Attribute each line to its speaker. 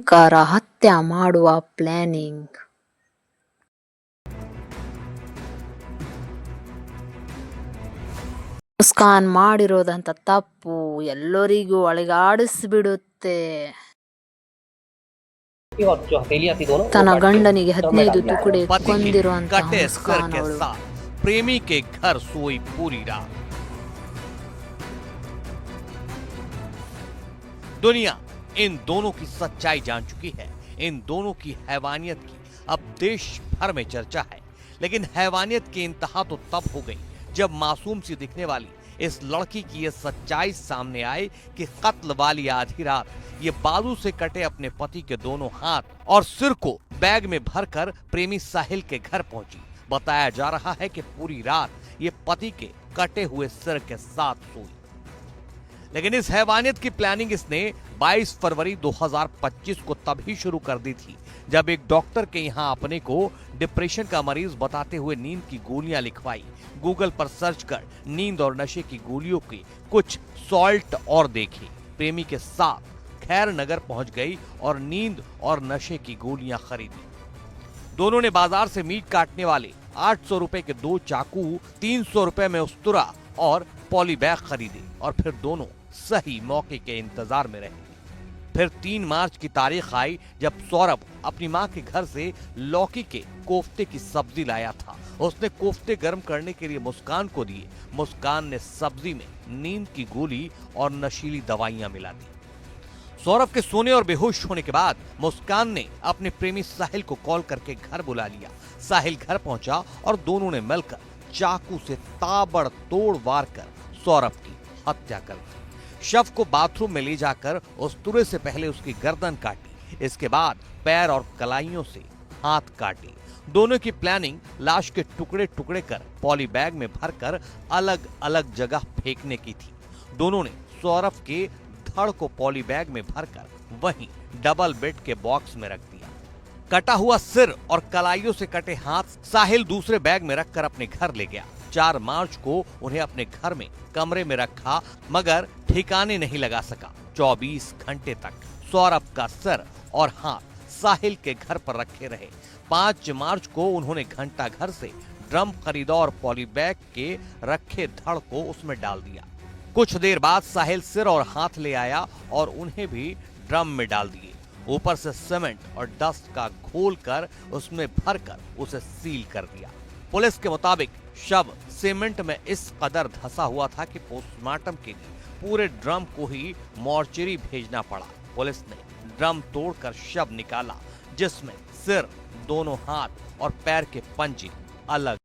Speaker 1: ಕಾರ ಹತ್ಯೆ ಮಾಡುವ ಪ್ಲಾನಿಂಗ್. ಮುಸ್ಕಾನ್ ಮಾಡಿರೋದಂತ ತಪ್ಪು ಎಲ್ಲರಿಗೂ ಅಳಿಗಾಡಿಸ್ಬಿಡುತ್ತೆ. ತನ್ನ ಗಂಡನಿಗೆ 15 ತುಕುಡೆ ಕೊಂದಿರುವಂತಹ ಮುಸ್ಕಾನ್ ಅವಳು.
Speaker 2: प्रेमी के घर सोई पूरी रात। दुनिया इन दोनों की सच्चाई जान चुकी है। इन दोनों की हैवानियत की अब देश भर में चर्चा है। लेकिन हैवानियत की इंतहा तो तब हो गई जब मासूम सी दिखने वाली इस लड़की की यह सच्चाई सामने आई कि कत्ल वाली आधी रात ये बाजू से कटे अपने पति के दोनों हाथ और सिर को बैग में भरकर प्रेमी साहिल के घर पहुंची। बताया जा रहा है कि पूरी रात ये पति के कटे हुए सिर के साथ सोई। लेकिन इस हैवानियत की प्लानिंग इसने 22 फरवरी 2025 को तभी शुरू कर दी थी जब एक डॉक्टर के यहाँ अपने को डिप्रेशन का मरीज बताते हुए नींद की गोलियां लिखवाई। गूगल पर सर्च कर नींद और नशे की गोलियों की कुछ सॉल्ट और देखी। प्रेमी के साथ खैर नगर पहुंच गई और नींद और नशे की गोलियां खरीदी। दोनों ने बाजार से मीट काटने वाले 800 रुपए के 2 चाकू, 300 रुपए में उस्तरा और पॉली बैग खरीदे और फिर दोनों सही मौके के इंतजार में रहे। फिर 3 मार्च की तारीख आई जब सौरभ अपनी मां के घर से लौकी के कोफ्ते की सब्जी लाया था। उसने कोफ्ते गर्म करने के लिए मुस्कान को दिए। मुस्कान ने सब्जी में नींद की गोली और नशीली दवाइयां मिला दी। सौरभ के सोने और बेहोश होने के बाद मुस्कान ने अपने प्रेमी साहिल को कॉल करके घर बुला लिया। साहिल घर पहुंचा और दोनों ने मिलकर चाकू से ताबड़तोड़ वार कर सौरभ की हत्या कर दी। शव को बाथरूम में ले जाकर उस्तरे से पहले उसकी गर्दन काटी। इसके बाद पैर और कलाइयों से हाथ काटे। दोनों की प्लानिंग लाश के टुकड़े टुकड़े कर पॉली बैग में भरकर अलग अलग जगह फेंकने की थी। दोनों ने सौरभ के धड़ को पॉली बैग में भरकर वहीं डबल बेड के बॉक्स में रख दिया। कटा हुआ सिर और कलाइयों से कटे हाथ साहिल दूसरे बैग में रखकर अपने घर ले गया। 4 मार्च को उन्हें अपने घर में कमरे में रखा मगर ठिकाने नहीं लगा सका। 24 घंटे तक सौरभ का सिर और हाथ साहिल के घर पर रखे रहे। 5 मार्च को उन्होंने घंटा घर से ड्रम खरीदा और पॉली बैग के रखे धड़ को उसमें डाल दिया। कुछ देर बाद साहिल सिर और हाथ ले आया और उन्हें भी ड्रम में डाल दिए। ऊपर से सीमेंट और डस्ट का घोल कर उसमें भरकर उसे सील कर दिया। पुलिस के मुताबिक शव सीमेंट में इस कदर धंसा हुआ था कि पोस्टमार्टम के लिए पूरे ड्रम को ही मॉर्चरी भेजना पड़ा। पुलिस ने ड्रम तोड़कर शव निकाला जिसमें सिर, दोनों हाथ और पैर के पंजे अलग